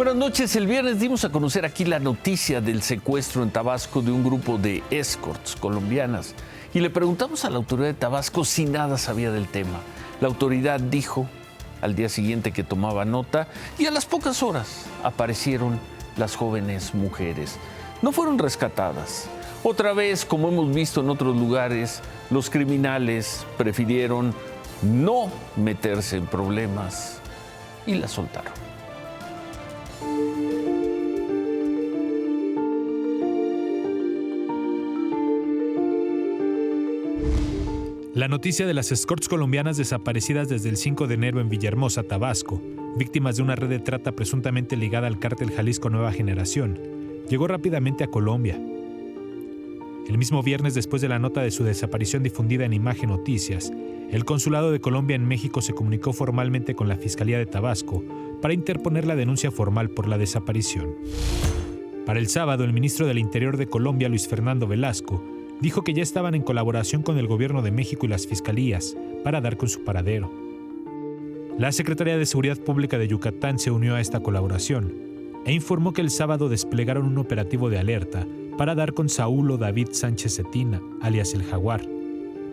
Buenas noches. El viernes dimos a conocer aquí la noticia del secuestro en Tabasco de un grupo de escorts colombianas y le preguntamos a la autoridad de Tabasco si nada sabía del tema. La autoridad dijo al día siguiente que tomaba nota y a las pocas horas aparecieron las jóvenes mujeres. No fueron rescatadas. Otra vez, como hemos visto en otros lugares, los criminales prefirieron no meterse en problemas y las soltaron. La noticia de las escorts colombianas desaparecidas desde el 5 de enero en Villahermosa, Tabasco, víctimas de una red de trata presuntamente ligada al cártel Jalisco Nueva Generación, llegó rápidamente a Colombia. El mismo viernes, después de la nota de su desaparición difundida en Imagen Noticias, el Consulado de Colombia en México se comunicó formalmente con la Fiscalía de Tabasco para interponer la denuncia formal por la desaparición. Para el sábado, el ministro del Interior de Colombia, Luis Fernando Velasco, dijo que ya estaban en colaboración con el gobierno de México y las fiscalías para dar con su paradero. La Secretaría de Seguridad Pública de Yucatán se unió a esta colaboración e informó que el sábado desplegaron un operativo de alerta para dar con Saulo David Sánchez Cetina, alias el Jaguar,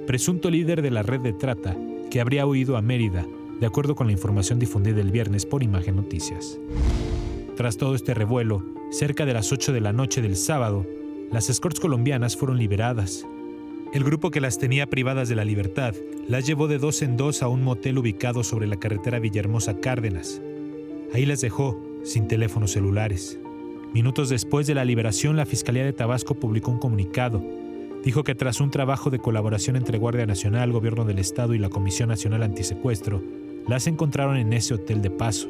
presunto líder de la red de trata que habría huido a Mérida, de acuerdo con la información difundida el viernes por Imagen Noticias. Tras todo este revuelo, cerca de las 8 de la noche del sábado, las escorts colombianas fueron liberadas. El grupo que las tenía privadas de la libertad las llevó de dos en dos a un motel ubicado sobre la carretera Villahermosa-Cárdenas. Ahí las dejó, sin teléfonos celulares. Minutos después de la liberación, la Fiscalía de Tabasco publicó un comunicado. Dijo que tras un trabajo de colaboración entre Guardia Nacional, Gobierno del Estado y la Comisión Nacional Antisecuestro, las encontraron en ese hotel de paso.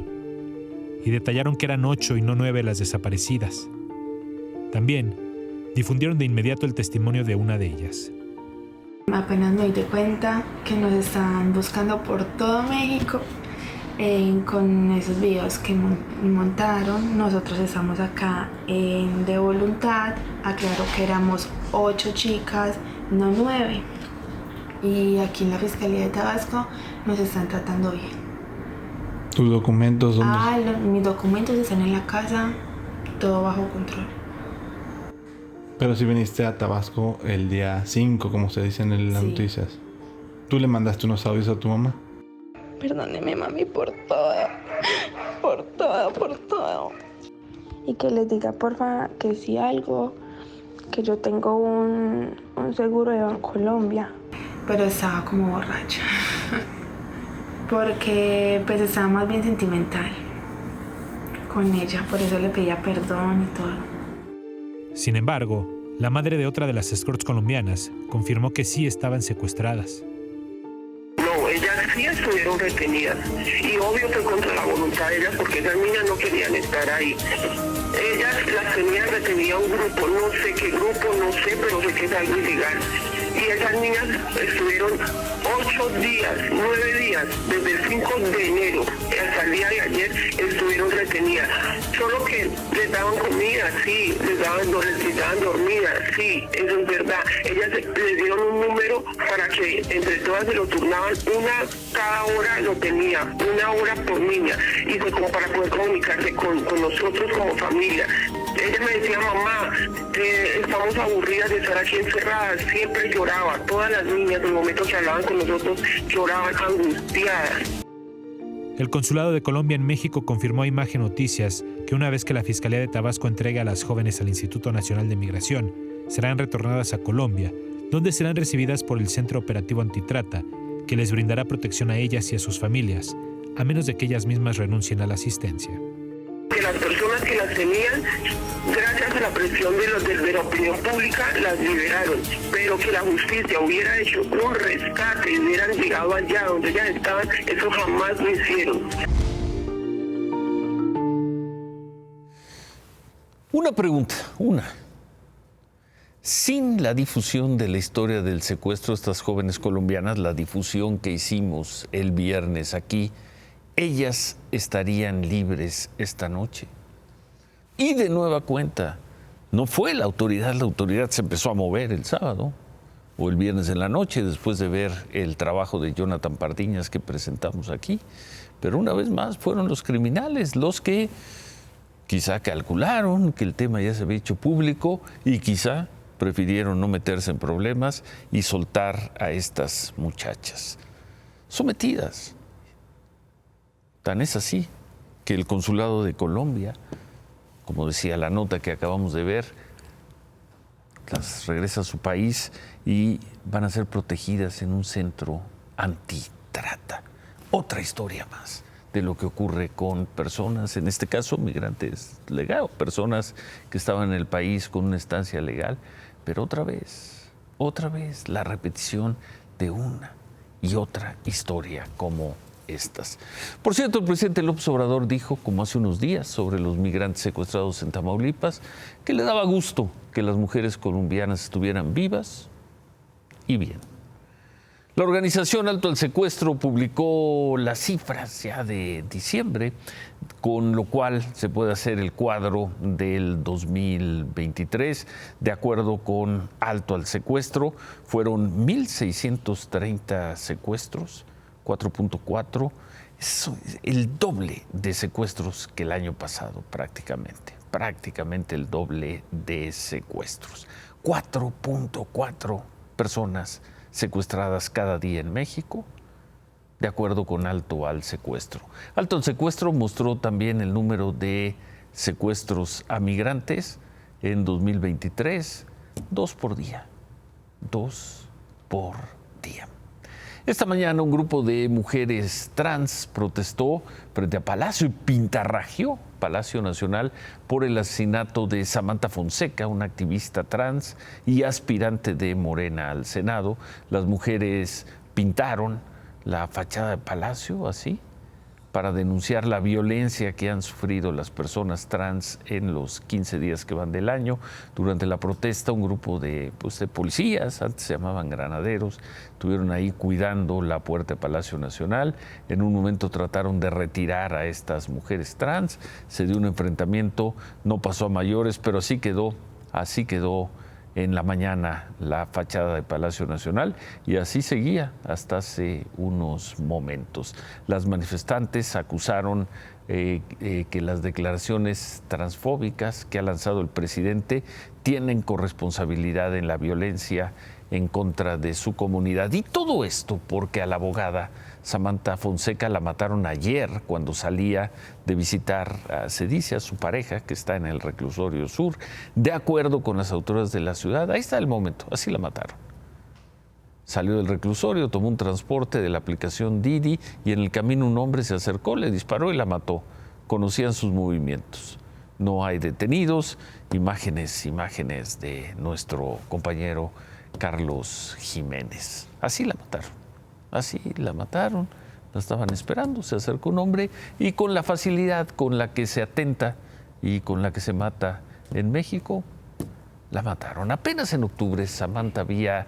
Y detallaron que eran 8 y no 9 las desaparecidas. También difundieron de inmediato el testimonio de una de ellas. Apenas me di cuenta que nos están buscando por todo México con esos videos que montaron. Nosotros estamos acá de voluntad. Aclaro que éramos 8 chicas, no 9. Y aquí en la Fiscalía de Tabasco nos están tratando bien. ¿Tus documentos dónde? Mis documentos están en la casa, todo bajo control. Pero si viniste a Tabasco el día 5, como se dice en las noticias. ¿Tú le mandaste unos audios a tu mamá? Perdóneme, mami, por todo. Y que les diga, porfa, que si algo, que yo tengo un seguro de Bancolombia. Pero estaba como borracha. Porque pues estaba más bien sentimental con ella, por eso le pedía perdón y todo. Sin embargo, la madre de otra de las escorts colombianas confirmó que sí estaban secuestradas. No, ellas sí estuvieron retenidas y obvio fue contra la voluntad de ellas porque esas niñas no querían estar ahí. Ellas las tenían retenidas un grupo, no sé qué grupo, no sé, pero sé que es algo ilegal. Y esas niñas estuvieron 8 días, 9 días, desde el 5 de enero hasta el día de ayer estuvieron retenidas. Solo que les daban comida, sí, les daban dormida, sí, eso es verdad. Ellas les dieron un número para que entre todas se lo turnaban, una cada hora lo tenía, 1 hora por niña, y fue como para poder comunicarse con nosotros como familia. Ella me decía, mamá, estamos aburridas de estar aquí encerradas. Siempre lloraba. Todas las niñas, en el momento que hablaban con nosotros, lloraban angustiadas. El Consulado de Colombia en México confirmó a Imagen Noticias que una vez que la Fiscalía de Tabasco entregue a las jóvenes al Instituto Nacional de Migración, serán retornadas a Colombia, donde serán recibidas por el Centro Operativo Antitrata, que les brindará protección a ellas y a sus familias, a menos de que ellas mismas renuncien a la asistencia. Que las personas que las tenían, gracias a la presión de la opinión pública, las liberaron, pero que la justicia hubiera hecho un rescate y hubieran llegado allá donde ellas estaban, eso jamás lo hicieron. Una pregunta, Sin la difusión de la historia del secuestro de estas jóvenes colombianas, la difusión que hicimos el viernes aquí, ellas estarían libres esta noche. Y de nueva cuenta, no fue la autoridad se empezó a mover el sábado o el viernes en la noche después de ver el trabajo de Jonathan Pardiñas que presentamos aquí. Pero una vez más fueron los criminales los que Quizá calcularon que el tema ya se había hecho público y quizá prefirieron no meterse en problemas y soltar a estas muchachas sometidas. Tan es así que el Consulado de Colombia, como decía la nota que acabamos de ver, las regresa a su país y van a ser protegidas en un centro antitrata. Otra historia más de lo que ocurre con personas, en este caso migrantes legales, personas que estaban en el país con una estancia legal, pero otra vez la repetición de una y otra historia como estas. Por cierto, el presidente López Obrador dijo, como hace unos días, sobre los migrantes secuestrados en Tamaulipas, que le daba gusto que las mujeres colombianas estuvieran vivas y bien. La organización Alto al Secuestro publicó las cifras ya de diciembre, con lo cual se puede hacer el cuadro del 2023. De acuerdo con Alto al Secuestro, fueron 1,630 secuestros, 4.4, es el doble de secuestros que el año pasado prácticamente el doble de secuestros. 4.4 personas secuestradas cada día en México, de acuerdo con Alto al Secuestro. Alto al Secuestro mostró también el número de secuestros a migrantes en 2023, 2 por día. Esta mañana un grupo de mujeres trans protestó frente a Palacio y pintarrajeó Palacio Nacional por el asesinato de Samantha Fonseca, una activista trans y aspirante de Morena al Senado. Las mujeres pintaron la fachada de Palacio así para denunciar la violencia que han sufrido las personas trans en los 15 días que van del año. Durante la protesta, un grupo de policías, antes se llamaban granaderos, estuvieron ahí cuidando la puerta de Palacio Nacional. En un momento trataron de retirar a estas mujeres trans. Se dio un enfrentamiento, no pasó a mayores, pero así quedó en la mañana la fachada de Palacio Nacional y así seguía hasta hace unos momentos. Las manifestantes acusaron que las declaraciones transfóbicas que ha lanzado el presidente tienen corresponsabilidad en la violencia en contra de su comunidad. Y todo esto porque a la abogada Samantha Fonseca la mataron ayer cuando salía de visitar, se dice, a su pareja que está en el reclusorio sur. De acuerdo con las autoridades de la ciudad, ahí está el momento, así la mataron. Salió del reclusorio, tomó un transporte de la aplicación Didi y en el camino un hombre se acercó, le disparó y la mató. Conocían sus movimientos. No hay detenidos. Imágenes de nuestro compañero Carlos Jiménez. Así la mataron, la estaban esperando, se acercó un hombre y con la facilidad con la que se atenta y con la que se mata en México, la mataron. Apenas en octubre Samantha había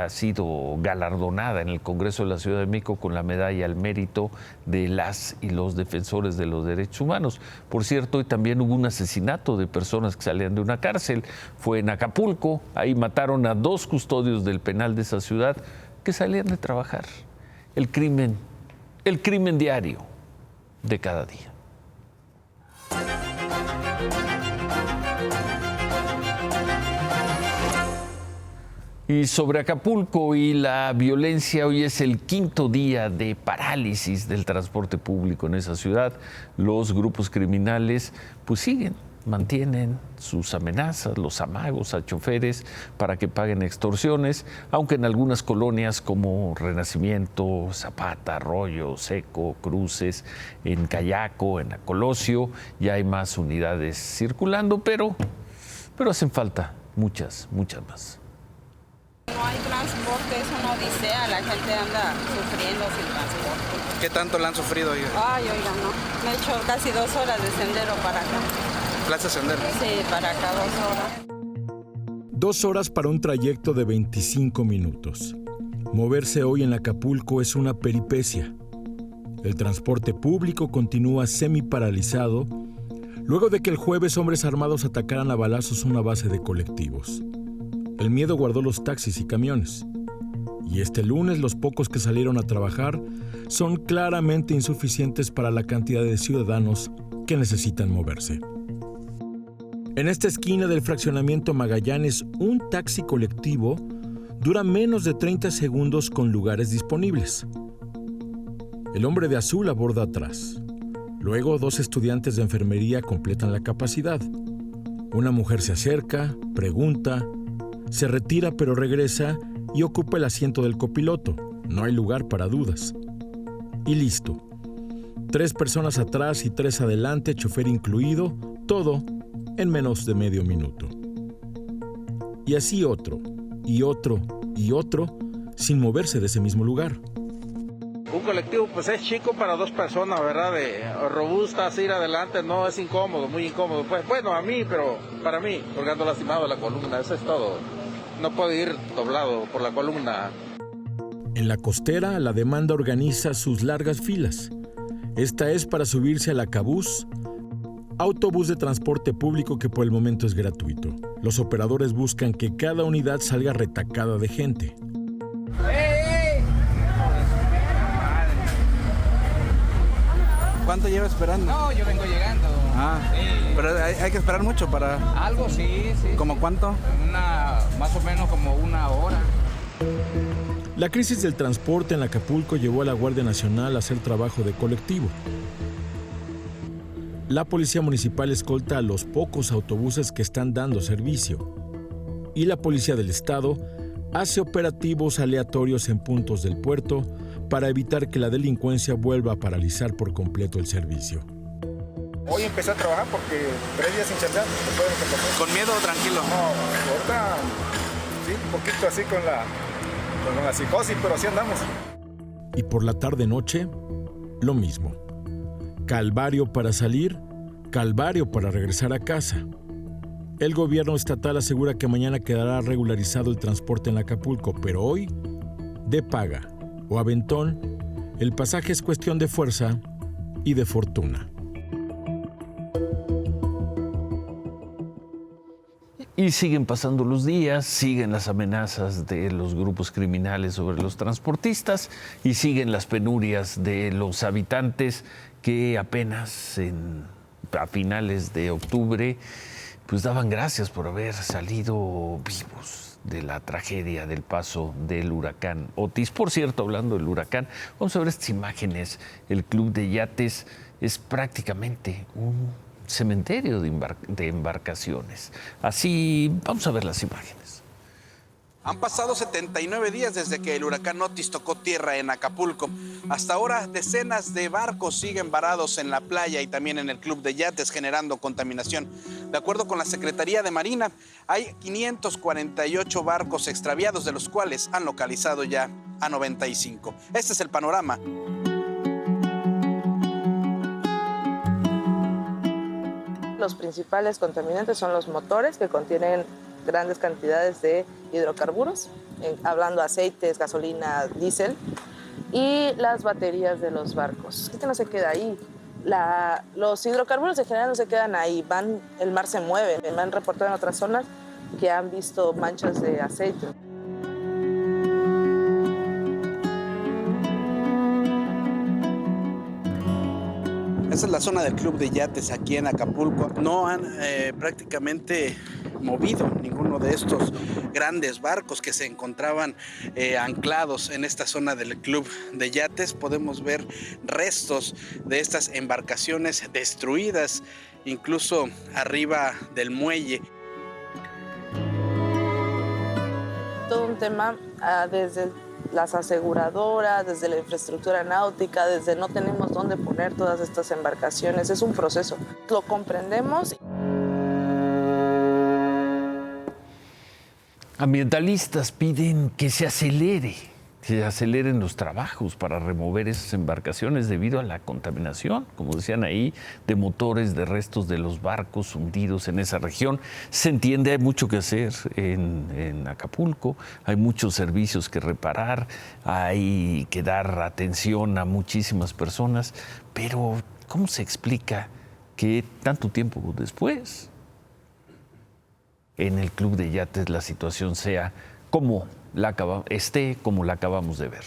sido galardonada en el Congreso de la Ciudad de México con la medalla al mérito de las y los defensores de los derechos humanos. Por cierto, hoy también hubo un asesinato de personas que salían de una cárcel. Fue en Acapulco, ahí mataron a 2 custodios del penal de esa ciudad que salían de trabajar. El crimen diario de cada día. Y sobre Acapulco y la violencia, hoy es el 5º día de parálisis del transporte público en esa ciudad. Los grupos criminales mantienen sus amenazas, los amagos a choferes para que paguen extorsiones, aunque en algunas colonias como Renacimiento, Zapata, Arroyo Seco, Cruces, en Cayaco, en Colosio, ya hay más unidades circulando, pero hacen falta muchas más. No hay transporte, es una odisea, la gente anda sufriendo sin transporte. ¿Qué tanto la han sufrido, oiga? Ay, oiga, no. Me he hecho casi 2 horas de sendero para acá. ¿Clase sendero? Sí, para acá 2 horas. 2 horas para un trayecto de 25 minutos. Moverse hoy en Acapulco es una peripecia. El transporte público continúa semi-paralizado luego de que el jueves hombres armados atacaran a balazos una base de colectivos. El miedo guardó los taxis y camiones. Y este lunes los pocos que salieron a trabajar son claramente insuficientes para la cantidad de ciudadanos porque necesitan moverse. En esta esquina del fraccionamiento Magallanes, un taxi colectivo dura menos de 30 segundos con lugares disponibles. El hombre de azul aborda atrás. Luego, 2 estudiantes de enfermería completan la capacidad. Una mujer se acerca, pregunta, se retira pero regresa y ocupa el asiento del copiloto. No hay lugar para dudas. Y listo. 3 personas atrás y 3 adelante, chofer incluido, todo en menos de medio minuto. Y así otro, y otro, y otro, sin moverse de ese mismo lugar. Un colectivo pues es chico para 2 personas, ¿verdad? Robustas, ir adelante, no es incómodo, muy incómodo. Pues bueno, a mí, pero para mí, porque ando lastimado la columna, eso es todo. No puedo ir doblado por la columna. En la costera, la demanda organiza sus largas filas. Esta es para subirse al Acabús, autobús de transporte público que por el momento es gratuito. Los operadores buscan que cada unidad salga retacada de gente. ¿Cuánto lleva esperando? No, yo vengo llegando. Pero hay que esperar mucho para... Algo, sí. ¿Cómo cuánto? Más o menos como 1 hora. La crisis del transporte en Acapulco llevó a la Guardia Nacional a hacer trabajo de colectivo. La Policía Municipal escolta a los pocos autobuses que están dando servicio. Y la Policía del Estado hace operativos aleatorios en puntos del puerto para evitar que la delincuencia vuelva a paralizar por completo el servicio. Hoy empecé a trabajar porque 3 días sin chambear. ¿Con miedo o tranquilo? No, ahorita sí, un poquito así con la psicosis, pero así andamos. Y por la tarde-noche, lo mismo. Calvario para salir, calvario para regresar a casa. El gobierno estatal asegura que mañana quedará regularizado el transporte en Acapulco, pero hoy, de paga o aventón, el pasaje es cuestión de fuerza y de fortuna. Y siguen pasando los días, siguen las amenazas de los grupos criminales sobre los transportistas y siguen las penurias de los habitantes que apenas a finales de octubre pues daban gracias por haber salido vivos de la tragedia del paso del huracán Otis. Por cierto, hablando del huracán, vamos a ver estas imágenes. El Club de Yates es prácticamente un cementerio de embarcaciones. Así, vamos a ver las imágenes. Han pasado 79 días desde que el huracán Otis tocó tierra en Acapulco. Hasta ahora, decenas de barcos siguen varados en la playa y también en el Club de Yates, generando contaminación. De acuerdo con la Secretaría de Marina, hay 548 barcos extraviados, de los cuales han localizado ya a 95. Este es el panorama. Los principales contaminantes son los motores, que contienen grandes cantidades de hidrocarburos, hablando aceites, gasolina, diésel, y las baterías de los barcos. Esto no se queda ahí. Los hidrocarburos en general no se quedan ahí, el mar se mueve. Me han reportado en otras zonas que han visto manchas de aceite. Esta es la zona del Club de Yates aquí en Acapulco. No han prácticamente movido ninguno de estos grandes barcos que se encontraban anclados en esta zona del Club de Yates. Podemos ver restos de estas embarcaciones destruidas, incluso arriba del muelle. Todo un tema desde las aseguradoras, desde la infraestructura náutica, desde no tenemos dónde poner todas estas embarcaciones. Es un proceso. Lo comprendemos. Ambientalistas piden que se aceleren los trabajos para remover esas embarcaciones debido a la contaminación, como decían ahí, de motores, de restos de los barcos hundidos en esa región. Se entiende, hay mucho que hacer en Acapulco, hay muchos servicios que reparar, hay que dar atención a muchísimas personas, pero ¿cómo se explica que tanto tiempo después en el Club de Yates la situación sea como la acabamos de ver?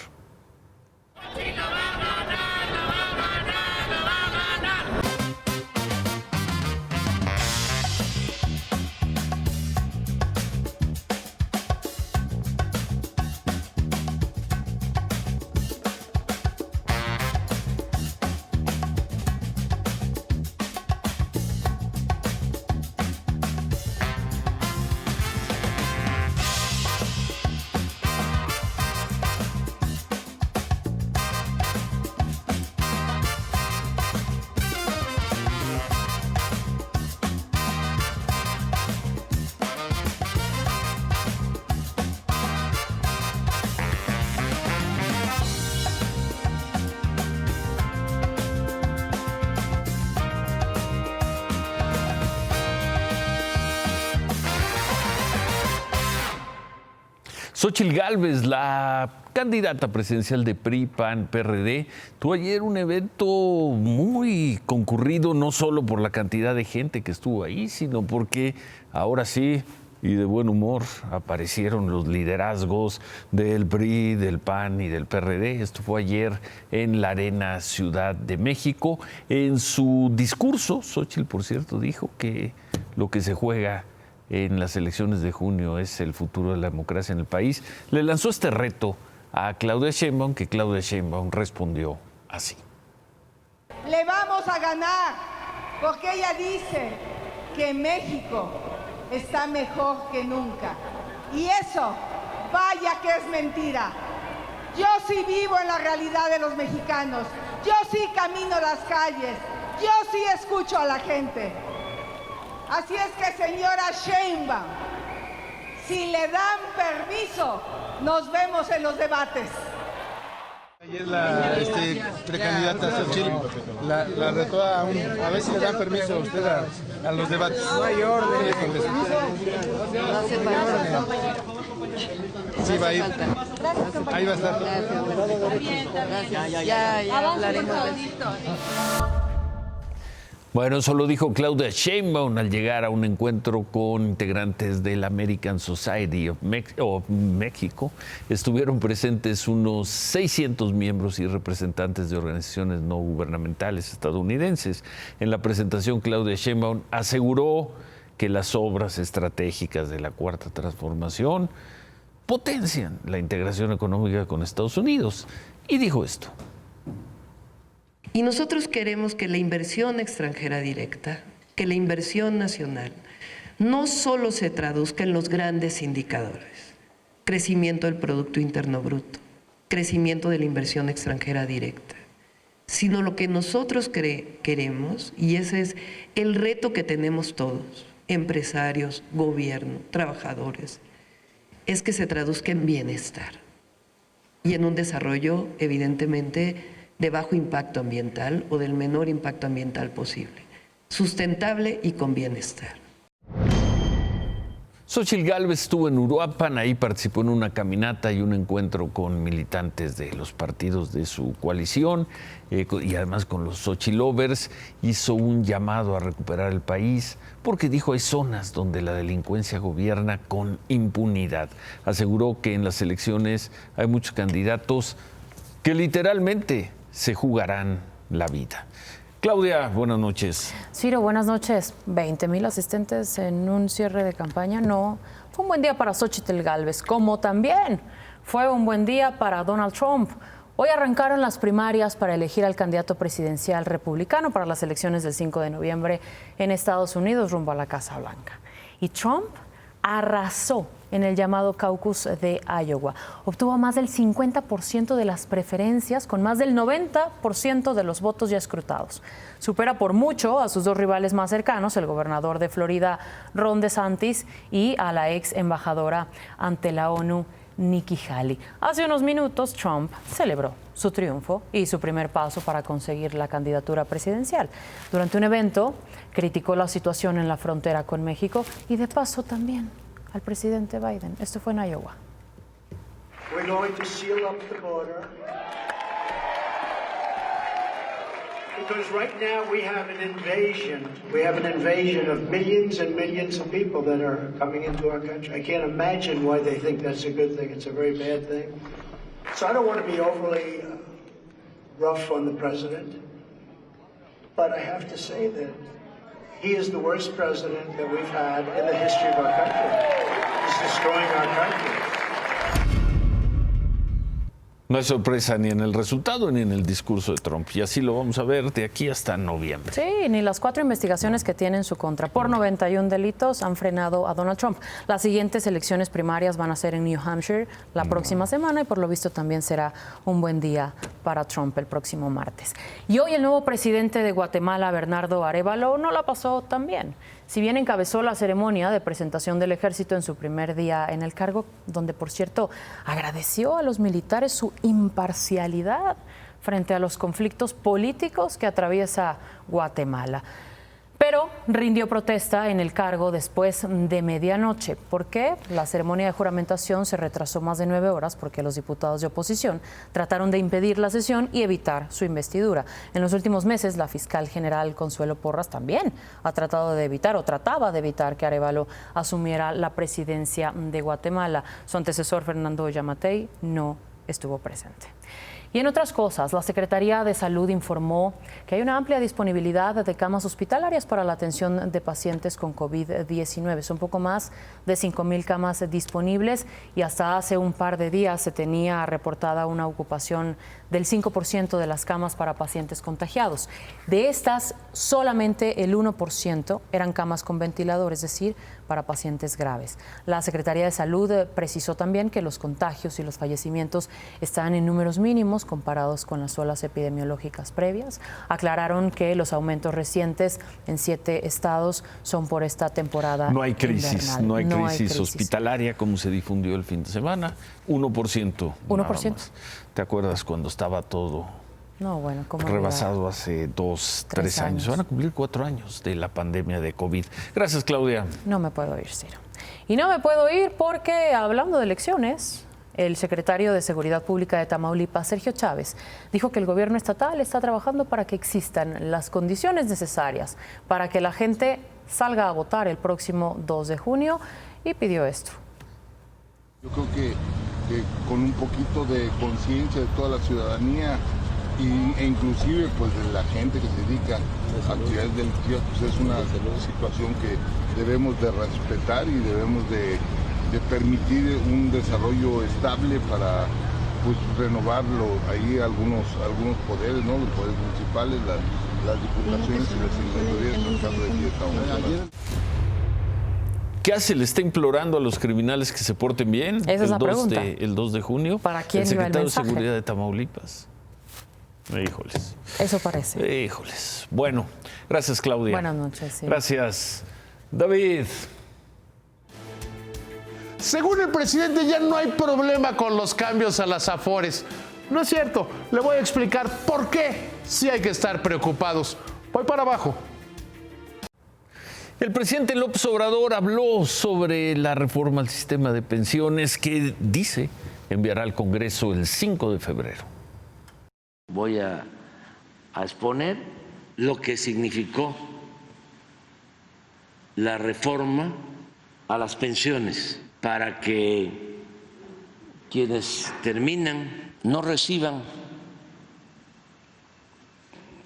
Xóchitl Gálvez, la candidata presidencial de PRI, PAN, PRD, tuvo ayer un evento muy concurrido, no solo por la cantidad de gente que estuvo ahí, sino porque ahora sí, y de buen humor, aparecieron los liderazgos del PRI, del PAN y del PRD. Esto fue ayer en la Arena Ciudad de México. En su discurso, Xóchitl, por cierto, dijo que lo que se juega en las elecciones de junio es el futuro de la democracia en el país. Le lanzó este reto a Claudia Sheinbaum, que Claudia Sheinbaum respondió así. Le vamos a ganar, porque ella dice que México está mejor que nunca. Y eso, vaya que es mentira. Yo sí vivo en la realidad de los mexicanos. Yo sí camino las calles. Yo sí escucho a la gente. Así es que, señora Sheinbaum, si le dan permiso, nos vemos en los debates. Ayer la precandidata Xóchitl la retó a ver si le dan permiso a usted a los debates. No hay orden. Sí, va a ir. Ahí va a estar. Ya hablaremos. Bueno, eso lo dijo Claudia Sheinbaum al llegar a un encuentro con integrantes del American Society of México. Estuvieron presentes unos 600 miembros y representantes de organizaciones no gubernamentales estadounidenses. En la presentación, Claudia Sheinbaum aseguró que las obras estratégicas de la Cuarta Transformación potencian la integración económica con Estados Unidos. Y dijo esto. Y nosotros queremos que la inversión extranjera directa, que la inversión nacional, no solo se traduzca en los grandes indicadores, crecimiento del Producto Interno Bruto, crecimiento de la inversión extranjera directa, sino lo que nosotros queremos, y ese es el reto que tenemos todos, empresarios, gobierno, trabajadores, es que se traduzca en bienestar y en un desarrollo, evidentemente, de bajo impacto ambiental o del menor impacto ambiental posible, sustentable y con bienestar. Xóchitl Gálvez estuvo en Uruapan, ahí participó en una caminata y un encuentro con militantes de los partidos de su coalición y además con los Xochilovers. Hizo un llamado a recuperar el país porque dijo hay zonas donde la delincuencia gobierna con impunidad. Aseguró que en las elecciones hay muchos candidatos que literalmente se jugarán la vida. Claudia, buenas noches. Ciro, buenas noches. 20,000 asistentes en un cierre de campaña. No, fue un buen día para Xóchitl Gálvez, como también fue un buen día para Donald Trump. Hoy arrancaron las primarias para elegir al candidato presidencial republicano para las elecciones del 5 de noviembre en Estados Unidos, rumbo a la Casa Blanca. Y Trump arrasó en el llamado caucus de Iowa. Obtuvo más del 50% de las preferencias, con más del 90% de los votos ya escrutados. Supera por mucho a sus dos rivales más cercanos, el gobernador de Florida, Ron DeSantis, y a la ex embajadora ante la ONU, Nikki Haley. Hace unos minutos, Trump celebró su triunfo y su primer paso para conseguir la candidatura presidencial. Durante un evento, criticó la situación en la frontera con México y de paso también al presidente Biden. Esto fue en Iowa. We're going to seal up the border because right now we have an invasion. We have an invasion of millions and millions of people that are coming into our country. I can't imagine why they think that's a good thing. It's a very bad thing. So I don't want to be overly rough on the president, but I have to say that he is the worst president that we've had in the history of our country. He's destroying our country. No hay sorpresa ni en el resultado ni en el discurso de Trump. Y así lo vamos a ver de aquí hasta noviembre. Sí, ni las 4 investigaciones que tiene en su contra por 91 delitos han frenado a Donald Trump. Las siguientes elecciones primarias van a ser en New Hampshire la próxima semana y por lo visto también será un buen día para Trump el próximo martes. Y hoy el nuevo presidente de Guatemala, Bernardo Arévalo, no la pasó tan bien. Si bien encabezó la ceremonia de presentación del ejército en su primer día en el cargo, donde, por cierto, agradeció a los militares su imparcialidad frente a los conflictos políticos que atraviesa Guatemala. pero rindió protesta en el cargo después de medianoche. ¿Por qué? La ceremonia de juramentación se retrasó más de 9 horas porque los diputados de oposición trataron de impedir la sesión y evitar su investidura. En los últimos meses, la fiscal general Consuelo Porras también ha tratado de evitar o trataba de evitar que Arévalo asumiera la presidencia de Guatemala. Su antecesor, Fernando Yamatei, no estuvo presente. Y en otras cosas, la Secretaría de Salud informó que hay una amplia disponibilidad de camas hospitalarias para la atención de pacientes con COVID-19. Son poco más de 5,000 camas disponibles y hasta hace un par de días se tenía reportada una ocupación del 5% de las camas para pacientes contagiados. De estas, solamente el 1% eran camas con ventilador, es decir, para pacientes graves. La Secretaría de Salud precisó también que los contagios y los fallecimientos están en números mínimos comparados con las olas epidemiológicas previas. Aclararon que los aumentos recientes en 7 estados son por esta temporada No hay crisis, invernal. no hay crisis hospitalaria como se difundió el fin de semana. 1%. 1%. ¿Te acuerdas cuando estaba todo No, bueno, ¿cómo rebasado hace 2, 3 años? Van a cumplir 4 años de la pandemia de COVID. Gracias, Claudia. No me puedo ir, Ciro. Y no me puedo ir porque, hablando de elecciones, el secretario de Seguridad Pública de Tamaulipas, Sergio Chávez, dijo que el gobierno estatal está trabajando para que existan las condiciones necesarias para que la gente salga a votar el próximo 2 de junio y pidió esto. Yo creo que con un poquito de conciencia de toda la ciudadanía e inclusive pues de la gente que se dedica a actividades delictivas, pues es una situación que debemos de respetar y debemos de permitir un desarrollo estable para pues renovarlo ahí algunos poderes, ¿no? Los poderes municipales, las diputaciones y las senadurías, en el caso de aquí de Tamaulipas. ¿Qué hace? ¿Le está implorando a los criminales que se porten bien? Esa es la pregunta. El 2 de junio. ¿Para quién el iba el secretario de mensaje? Seguridad de Tamaulipas. Híjoles. Eso parece. Híjoles. Bueno, gracias, Claudia. Buenas noches. Sí. Gracias, David. Según el presidente, ya no hay problema con los cambios a las Afores. No es cierto. Le voy a explicar por qué sí hay que estar preocupados. Voy para abajo. El presidente López Obrador habló sobre la reforma al sistema de pensiones que dice enviará al Congreso el 5 de febrero. Voy a exponer lo que significó la reforma a las pensiones para que quienes terminan no reciban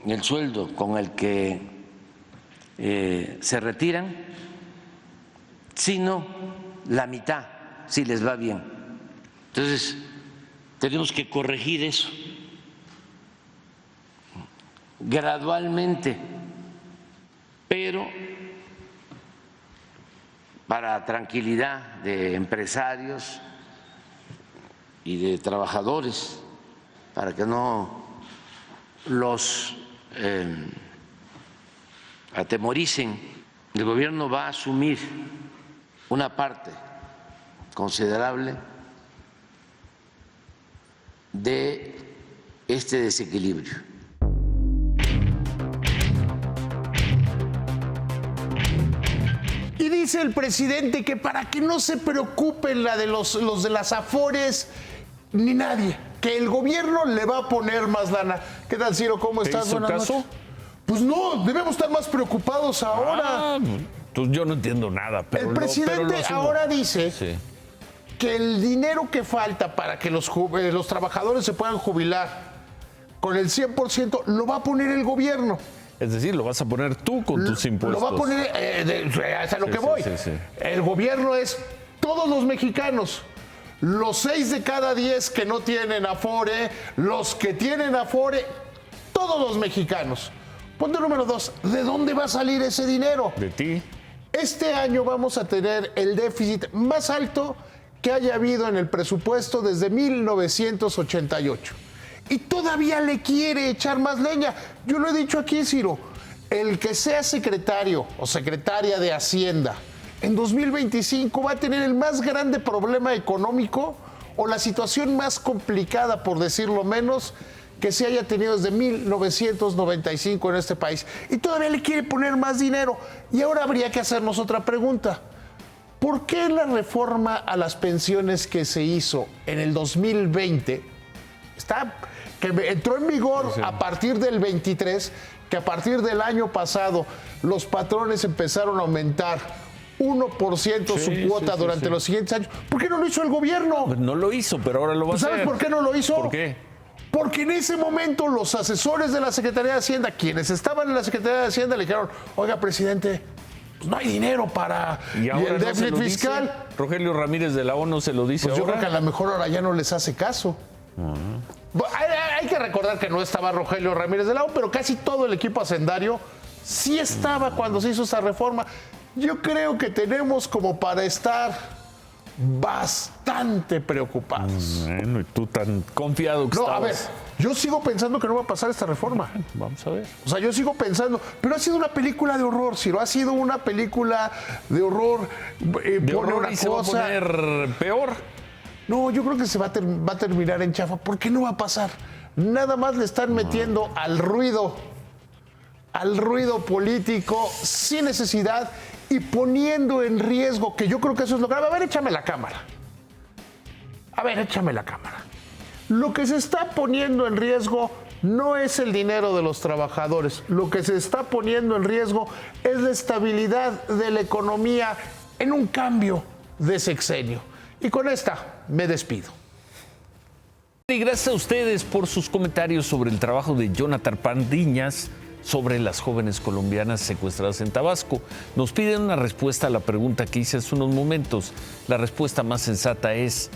el sueldo con el que se retiran, sino la mitad, si les va bien. Entonces, tenemos que corregir eso gradualmente, pero para tranquilidad de empresarios y de trabajadores, para que no los atemoricen. El gobierno va a asumir una parte considerable de este desequilibrio. Y dice el presidente que para que no se preocupen los de las Afores ni nadie, que el gobierno le va a poner más lana. ¿Qué tal, Ciro? ¿Cómo estás? ¿Te hizo caso? Pues no, debemos estar más preocupados ahora. Pues yo no entiendo nada. Pero el presidente ahora dice sí, que el dinero que falta para que los trabajadores se puedan jubilar con el 100% lo va a poner el gobierno. Es decir, lo vas a poner tú con tus impuestos. Lo va a poner, hasta lo que voy. Sí. El gobierno es todos los mexicanos. Los 6 de cada 10 que no tienen Afore, los que tienen Afore, todos los mexicanos. Punto número 2, ¿de dónde va a salir ese dinero? De ti. Este año vamos a tener el déficit más alto que haya habido en el presupuesto desde 1988. Y todavía le quiere echar más leña. Yo lo he dicho aquí, Ciro, el que sea secretario o secretaria de Hacienda en 2025 va a tener el más grande problema económico o la situación más complicada, por decirlo menos, que se haya tenido desde 1995 en este país. Y todavía le quiere poner más dinero. Y ahora habría que hacernos otra pregunta. ¿Por qué la reforma a las pensiones que se hizo en el 2020, que entró en vigor a partir del 23, que a partir del año pasado los patrones empezaron a aumentar 1% su cuota durante los siguientes años? ¿Por qué no lo hizo el gobierno? No lo hizo, pero ahora lo va a hacer. ¿Sabes por qué no lo hizo? ¿Por qué? Porque en ese momento los asesores de la Secretaría de Hacienda, quienes estaban en la Secretaría de Hacienda, le dijeron: oiga, presidente, pues no hay dinero para el déficit fiscal. Rogelio Ramírez de la ONU se lo dice pues ahora. Yo creo que a lo mejor ahora ya no les hace caso. Hay que recordar que no estaba Rogelio Ramírez de la ONU, pero casi todo el equipo hacendario sí estaba cuando se hizo esa reforma. Yo creo que tenemos como para estar bastante preocupados. Bueno, y tú tan confiado que estabas. A ver, yo sigo pensando que no va a pasar esta reforma. Vamos a ver. O sea, yo sigo pensando, pero ha sido una película de horror, Ciro, ha sido una película de horror. De horror una y se va a poner peor. No, yo creo que se va a terminar en chafa, porque no va a pasar. Nada más le están metiendo al ruido político sin necesidad y poniendo en riesgo, que yo creo que eso es lo grave. A ver, échame la cámara. Lo que se está poniendo en riesgo no es el dinero de los trabajadores. Lo que se está poniendo en riesgo es la estabilidad de la economía en un cambio de sexenio. Y con esta me despido. Y gracias a ustedes por sus comentarios sobre el trabajo de Jonathan Pardiñas sobre las jóvenes colombianas secuestradas en Tabasco. Nos piden una respuesta a la pregunta que hice hace unos momentos. La respuesta más sensata es: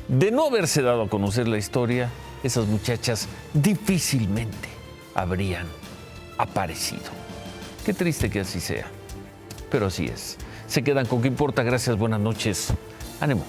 de no haberse dado a conocer la historia, esas muchachas difícilmente habrían aparecido. Qué triste que así sea, pero así es. Se quedan con ¿Qué importa? Gracias, buenas noches. Ánimo.